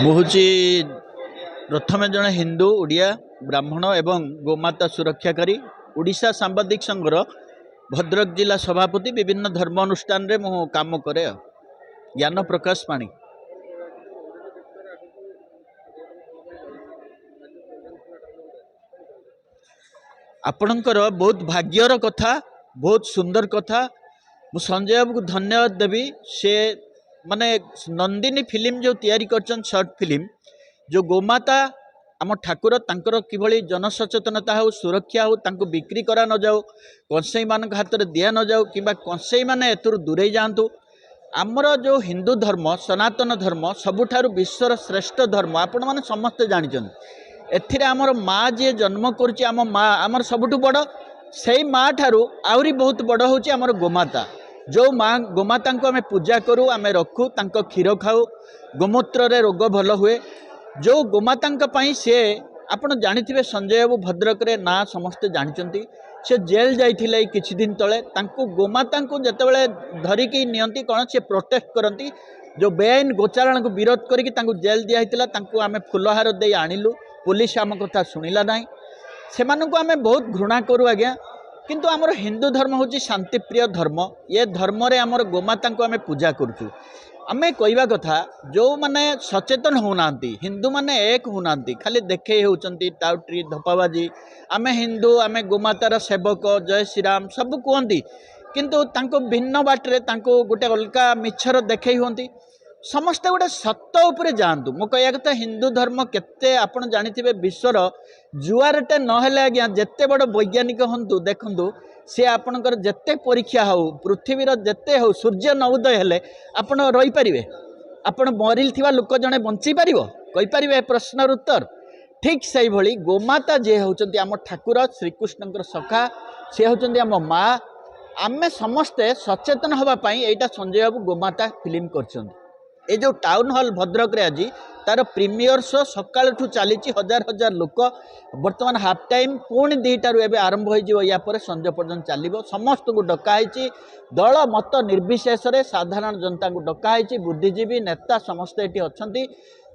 मुझे प्रथम जड़े हिंदू ओडिया ब्राह्मण एवं गोमाता सुरक्षाकारी ओडिशा सांबादिक संघर भद्रक जिला सभापति विभिन्न धर्म अनुष्ठान रे मु काम करे ज्ञान प्रकाश पाणी। आपणकर बहुत भाग्यर कथा, बहुत सुंदर कथा। मु संजय बाबू को धन्यवाद देवी। से माने नंदिनी फिल्म जो तैयारी करछन शॉर्ट फिल्म जो गोमाता आम ठाकुर तांकर किभली जनसचेतनता हो सुरक्षा हो तांको बिक्री करा न जाओ कंसई मान हाथ में दिया न जाओ कि कंसई मैंने एथुर दूरे जातु। आमर जो हिंदू धर्म सनातन धर्म सबुठारु विश्वर श्रेष्ठ धर्म आपण मैंने समस्ते जानछन। एथिरे आमर माँ जी जन्म करुच्ची आम माँ आमर सबुठु बड़ से माँ ठारू आहरी बहुत बड़ होची आमर गोमाता। जो माँ गोमाता को आम पूजा करूँ आम रखू तांको क्षीर खाऊ गोमूत्र रे रोग भल हुए। जो गोमाता सी आपड़ जानी संजय बाबू भद्रक रे ना समस्ते जानते से जेल जाइए किछि दिन तले गोमाता को जितेबाला धरिकी नियंती कौन से प्रोटेस्ट करती जो बेआईन गोचारण को विरोध करके जेल दिया आम फुलहार दे आणिलु। पुलिस आम कथा शुणिला ना से आम बहुत घृणा करूँ आज्ञा। किंतु आमर हिंदू धर्म हूँ शांतिप्रिय धर्म। ये धर्म रे आमर गोमाता को आम पूजा करुचु। आमे कहवा कथा जो माने सचेतन होना हिंदू माने एक होना खाली देखे होती टाउट्री धपाबाजी आमे हिंदू आमे गोमातार सेवक जय श्रीराम सब कहती किंतु तांको भिन्न बाटरे तांको गोटे अलगा मिछर देखे होती समस्ते गोटे सत्य उपरे जातु। मो कह कथा हिंदू धर्म केते आपण जानिथिबे विश्वर जुआरटे नहेले आज्ञा जेते बड़ वैज्ञानिक हंतु देखंतु सी आपणकर जेते परीक्षा हो पृथ्वीर जेते हो सूर्य न उदय हेले आपण रही पारिबे आपण मरिल थिबा लोक जणे बंची पारिबो कहि पारिबे प्रश्नर उत्तर। ठीक से भली गोमाता जे होचंती आम ठाकुर श्रीकृष्णकर सखा से होचंती आम माँ। आमे समस्ते सचेतन हवा पई एटा संजय बाबू गोमाता फिल्म करछंती। ये जो टाउन हॉल भद्रक रे आज तार प्रीमियर शो सकाल चली हजार हजार लोक बर्तमान हाफ टाइम पुणी 2टारू एवं आरंभ हो संजय पर्यटन चलो समस्त को डकाई दल मत निर्विशेष साधारण जनता को डकाई बुद्धिजीवी नेता समस्ते ये अच्छा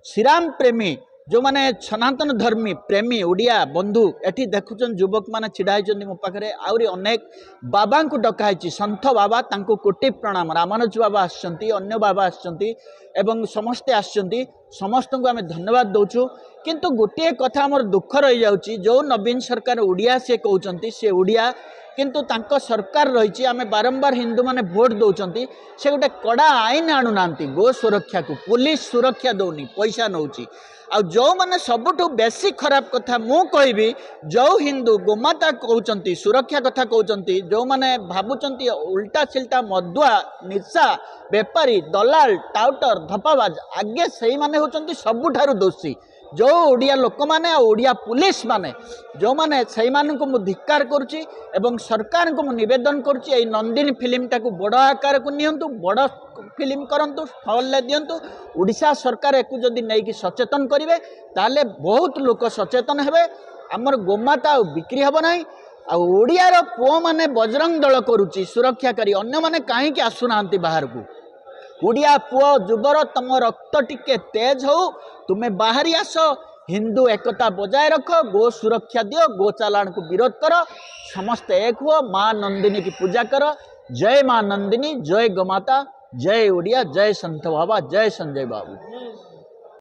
श्रीराम प्रेमी जो माने सनातन धर्मी प्रेमी ओडिया बंधु एठी देखुचन युवक माने छिड़ा होइचंदी मो पाखरे आउरी अनेक बाबा को डकाई संत बाबा तांको कोटि प्रणाम रामानुज बाबा आछंती अन्य बाबा आछंती एवं समस्ते आछंती समस्त को आम धन्यवाद दौचु। किंतु गोटे कथा हमर दुख रही जाउची जो नवीन सरकार ओडिया से कहउचंती से ओडिया किंतु तांको सरकार रही आम बारंबार हिंदू माने भोट दौरान से गोटे कड़ा आईन आणु नांती गो सुरक्षा को पुलिस सुरक्षा दौनी पैसा नौची आ जो माने सबुठु बेसी खराब कथा मु कहबी जो हिंदू गोमाता कहउचंती सुरक्षा कथा कहउचंती जो माने भाबुचंती उल्टा सिल्टा मदुआ निशा बेपारी दलाल टाउटर धपाबाज आगे से माने होचंती सबुठारु दोषी जो ओडिया लोक माने ओडिया पुलिस माने जो माने से मानक मु धिक्कार करुच्ची एवं सरकार को मु निवेदन करुच्ची ए नंदिनी फिल्म टाकू बड़ आकार को नियंतु बड़ फिल्म करंतु स्थल दियंतु ओडिशा सरकार एकु जदि नहीं कि सचेतन करिवे ताले बहुत लोक सचेतन हेबे हमर गोमाता बिक्री हबो नाही आ ओडियार पुओ माने बजरंग दल करुच्ची सुरक्षाकारी अन्य माने काहे कि आसुनांती बाहर को ओडिया पुओ जुबर तम रक्त टिके तेज हो तुम्हें बाहरी आस हिंदू एकता बजाय रख गो सुरक्षा दियो गो चालान को विरोध कर समस्त एक हुआ माँ नंदिनी की पूजा कर। जय माँ नंदिनी जय गोमाता जय ओडिया जय संत बाबा जय संजय बाबू।